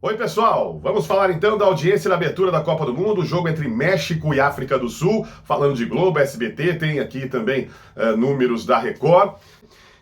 Oi, pessoal! Vamos falar então da audiência na abertura da Copa do Mundo, o jogo entre México e África do Sul. Falando de Globo, SBT, tem aqui também números da Record.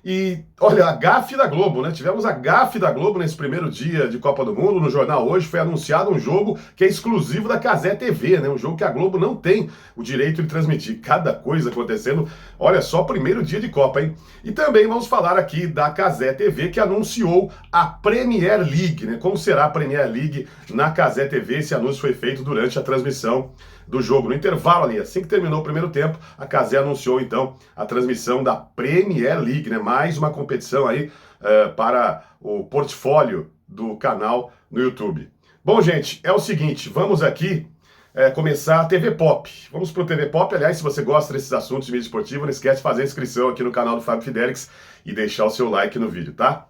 E olha, a gafe da Globo, né? Tivemos a gafe da Globo nesse primeiro dia de Copa do Mundo. No jornal hoje foi anunciado um jogo que é exclusivo da Cazé TV, né? Um jogo que a Globo não tem o direito de transmitir. Cada coisa acontecendo. Olha só, primeiro dia de Copa, hein? E também vamos falar aqui da Cazé TV, que anunciou a Premier League, né? Como será a Premier League na Cazé TV? Esse anúncio foi feito durante a transmissão do jogo. No intervalo ali, assim que terminou o primeiro tempo, a Cazé anunciou então a transmissão da Premier League, né? Mais uma competição aí para o portfólio do canal no YouTube. Bom, gente, é o seguinte, vamos aqui começar a TV Pop. Vamos pro TV Pop. Aliás, se você gosta desses assuntos de mídia esportiva, não esquece de fazer a inscrição aqui no canal do Fábio Fidelix e deixar o seu like no vídeo, tá?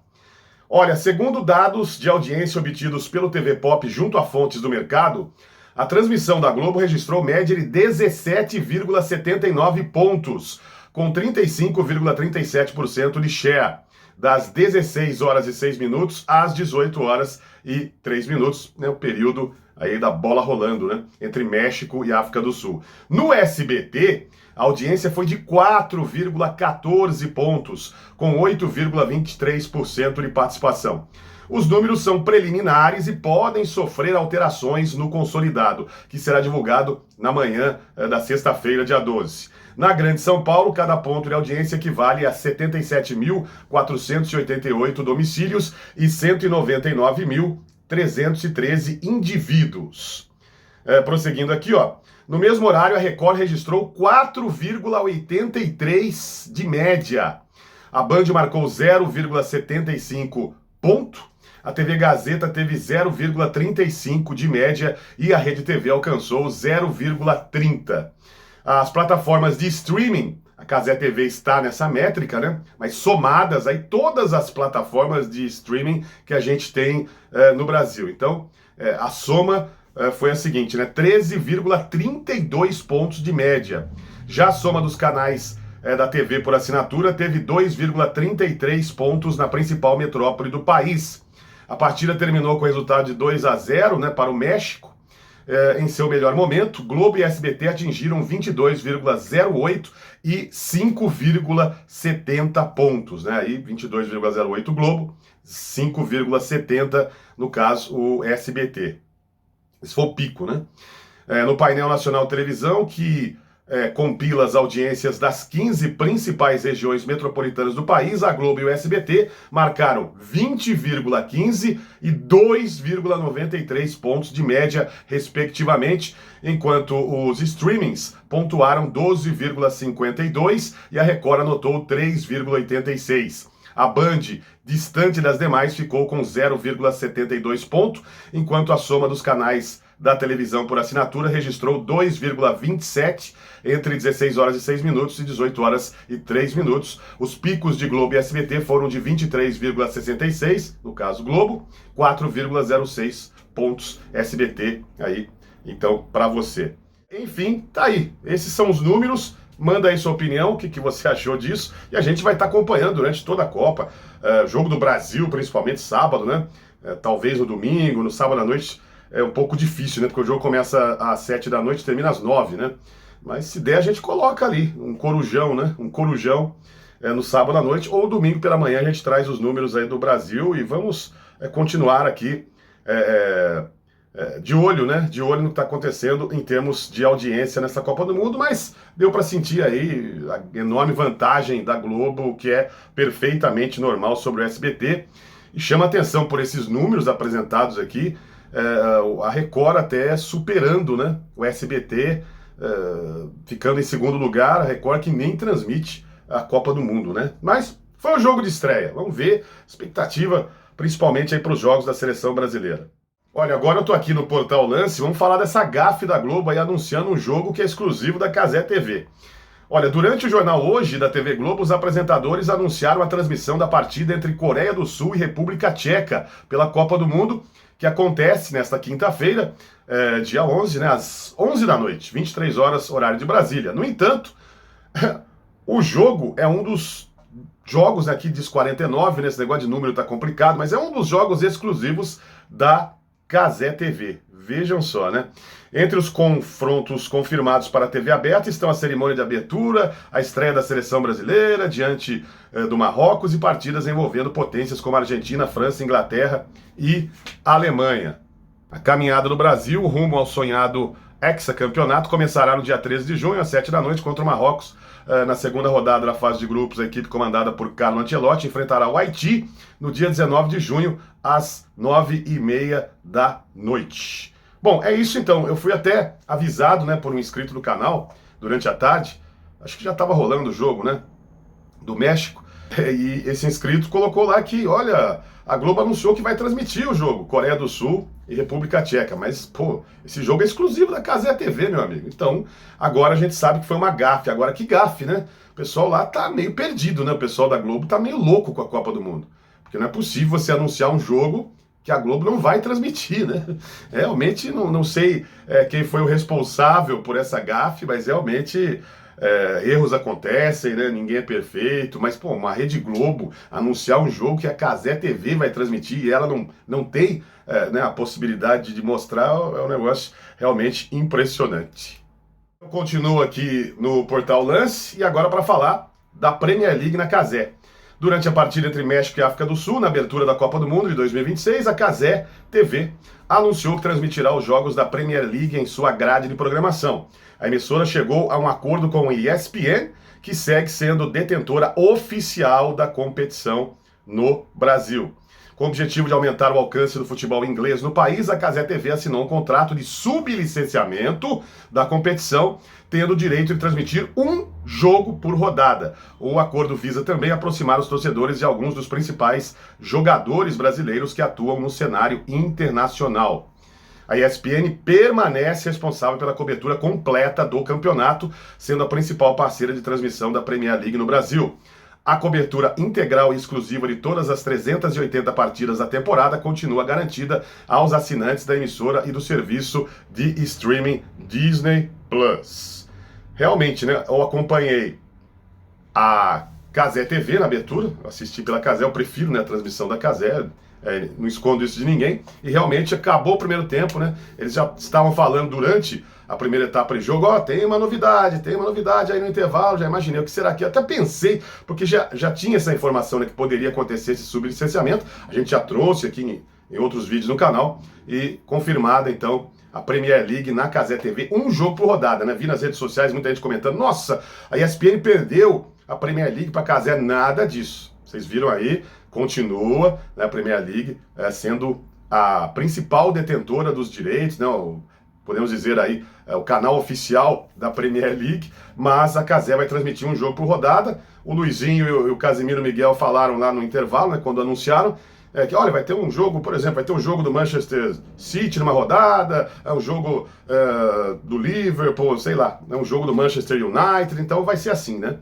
Olha, segundo dados de audiência obtidos pelo TV Pop junto a fontes do mercado, a transmissão da Globo registrou média de 17,79 pontos, com 35,37% de share, das 16 horas e 6 minutos às 18 horas e 3 minutos, né, o período aí da bola rolando, né, entre México e África do Sul. No SBT, a audiência foi de 4,14 pontos, com 8,23% de participação. Os números são preliminares e podem sofrer alterações no consolidado, que será divulgado na manhã da sexta-feira, dia 12. Na Grande São Paulo, cada ponto de audiência equivale a 77.488 domicílios e 199.313 indivíduos. Prosseguindo aqui, ó. No mesmo horário, a Record registrou 4,83 de média. A Band marcou 0,75 ponto. A TV Gazeta teve 0,35 de média e a Rede TV alcançou 0,30. As plataformas de streaming, a Cazé TV está nessa métrica, né? Mas somadas aí todas as plataformas de streaming que a gente tem no Brasil. Então, a soma foi a seguinte, né? 13,32 pontos de média. Já a soma dos canais da TV por assinatura teve 2,33 pontos na principal metrópole do país. A partida terminou com o resultado de 2-0, né, para o México. Em seu melhor momento, Globo e SBT atingiram 22,08 e 5,70 pontos, né? Aí 22,08 Globo, 5,70 no caso o SBT. Esse foi o pico, né? No painel nacional de televisão, que compila as audiências das 15 principais regiões metropolitanas do país, a Globo e o SBT marcaram 20,15 e 2,93 pontos de média, respectivamente, enquanto os streamings pontuaram 12,52 e a Record anotou 3,86. A Band, distante das demais, ficou com 0,72 ponto, enquanto a soma dos canais da televisão por assinatura registrou 2,27 entre 16 horas e 6 minutos e 18 horas e 3 minutos. Os picos de Globo e SBT foram de 23,66, no caso Globo, 4,06 pontos SBT aí, então, para você. Enfim, tá aí. Esses são os números. Manda aí sua opinião, o que você achou disso. E a gente vai estar acompanhando durante toda a Copa. Jogo do Brasil, principalmente sábado, né? Talvez no domingo, no sábado à noite. É um pouco difícil, né? Porque o jogo começa às 7 da noite e termina às 9, né? Mas se der, a gente coloca ali um corujão, né? Um corujão no sábado à noite. Ou domingo pela manhã a gente traz os números aí do Brasil e vamos continuar aqui de olho, né? De olho no que está acontecendo em termos de audiência nessa Copa do Mundo, mas deu para sentir aí a enorme vantagem da Globo, que é perfeitamente normal sobre o SBT. E chama atenção por esses números apresentados aqui, a Record até superando, né, o SBT, ficando em segundo lugar, a Record que nem transmite a Copa do Mundo, né? Mas foi um jogo de estreia, vamos ver, expectativa principalmente aí para os jogos da seleção brasileira. Olha, agora eu tô aqui no Portal Lance, vamos falar dessa gafe da Globo aí anunciando um jogo que é exclusivo da Cazé TV. Olha, durante o jornal Hoje da TV Globo, os apresentadores anunciaram a transmissão da partida entre Coreia do Sul e República Tcheca pela Copa do Mundo, que acontece nesta quinta-feira, dia 11, né, às 11 da noite, 23 horas, horário de Brasília. No entanto, o jogo é um dos jogos, aqui diz 49, nesse negócio de número tá complicado, mas é um dos jogos exclusivos da Cazé TV. Vejam só, né? Entre os confrontos confirmados para a TV aberta estão a cerimônia de abertura, a estreia da seleção brasileira diante do Marrocos e partidas envolvendo potências como Argentina, França, Inglaterra e Alemanha. A caminhada do Brasil rumo ao sonhado hexacampeonato começará no dia 13 de junho, às 7 da noite, contra o Marrocos. Na segunda rodada da fase de grupos, a equipe comandada por Carlo Ancelotti enfrentará o Haiti no dia 19 de junho, às 9h30 da noite. Bom, é isso então. Eu fui até avisado, né, por um inscrito do canal durante a tarde. Acho que já estava rolando o jogo, né, do México. E esse inscrito colocou lá que, olha, a Globo anunciou que vai transmitir o jogo Coreia do Sul e República Tcheca. Mas, pô, esse jogo é exclusivo da Cazé TV, meu amigo. Então, agora a gente sabe que foi uma gafe. Agora, que gafe, né? O pessoal lá tá meio perdido, né? O pessoal da Globo tá meio louco com a Copa do Mundo. Porque não é possível você anunciar um jogo que a Globo não vai transmitir, né? Realmente, não sei quem foi o responsável por essa gafe, mas realmente... erros acontecem, né? Ninguém é perfeito, mas pô, uma Rede Globo anunciar um jogo que a Cazé TV vai transmitir e ela não tem né, a possibilidade de mostrar, é um negócio realmente impressionante. Eu continuo aqui no Portal Lance e agora para falar da Premier League na Cazé. Durante a partida entre México e África do Sul, na abertura da Copa do Mundo de 2026, a Cazé TV anunciou que transmitirá os jogos da Premier League em sua grade de programação. A emissora chegou a um acordo com a ESPN, que segue sendo detentora oficial da competição no Brasil. Com o objetivo de aumentar o alcance do futebol inglês no país, a Cazé TV assinou um contrato de sublicenciamento da competição, tendo o direito de transmitir um jogo por rodada. O acordo visa também aproximar os torcedores de alguns dos principais jogadores brasileiros que atuam no cenário internacional. A ESPN permanece responsável pela cobertura completa do campeonato, sendo a principal parceira de transmissão da Premier League no Brasil. A cobertura integral e exclusiva de todas as 380 partidas da temporada continua garantida aos assinantes da emissora e do serviço de streaming Disney+. Realmente, né, eu acompanhei a Cazé TV na abertura, assisti pela Cazé, eu prefiro, né, a transmissão da Cazé, não escondo isso de ninguém, e realmente acabou o primeiro tempo, né? Eles já estavam falando durante a primeira etapa de jogo, ó, tem uma novidade aí no intervalo, já imaginei o que será que, até pensei, porque já tinha essa informação, né, que poderia acontecer esse sublicenciamento, a gente já trouxe aqui em outros vídeos no canal, e confirmada então a Premier League na Cazé TV, um jogo por rodada, né? Vi nas redes sociais muita gente comentando, nossa, a ESPN perdeu a Premier League para Cazé, nada disso. Vocês viram aí, continua, né, a Premier League sendo a principal detentora dos direitos, né, podemos dizer aí, o canal oficial da Premier League, mas a Cazé vai transmitir um jogo por rodada. O Luizinho e o Casimiro Miguel falaram lá no intervalo, né, quando anunciaram, que olha, vai ter um jogo, por exemplo, vai ter um jogo do Manchester City numa rodada, um jogo do Liverpool, sei lá, um jogo do Manchester United, então vai ser assim, né?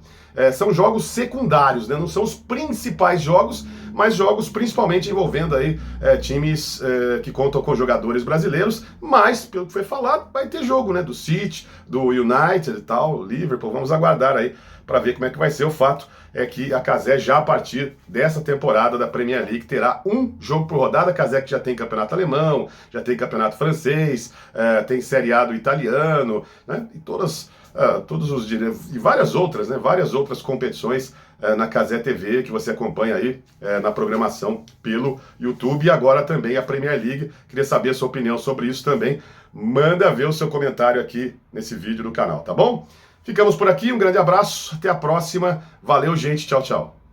São jogos secundários, né? Não são os principais jogos, mas jogos principalmente envolvendo aí times que contam com jogadores brasileiros, mas, pelo que foi falado, vai ter jogo, né? Do City, do United e tal, Liverpool, vamos aguardar aí para ver como é que vai ser. O fato é que a Cazé já a partir dessa temporada da Premier League terá um jogo por rodada. A Cazé que já tem campeonato alemão, já tem campeonato francês, tem Série A do italiano, né? E todos os e várias outras, né? Várias outras competições na Cazé TV que você acompanha aí na programação pelo YouTube, e agora também a Premier League. Queria saber a sua opinião sobre isso também. Manda ver o seu comentário aqui nesse vídeo do canal, tá bom? Ficamos por aqui, um grande abraço, até a próxima, valeu gente, tchau, tchau.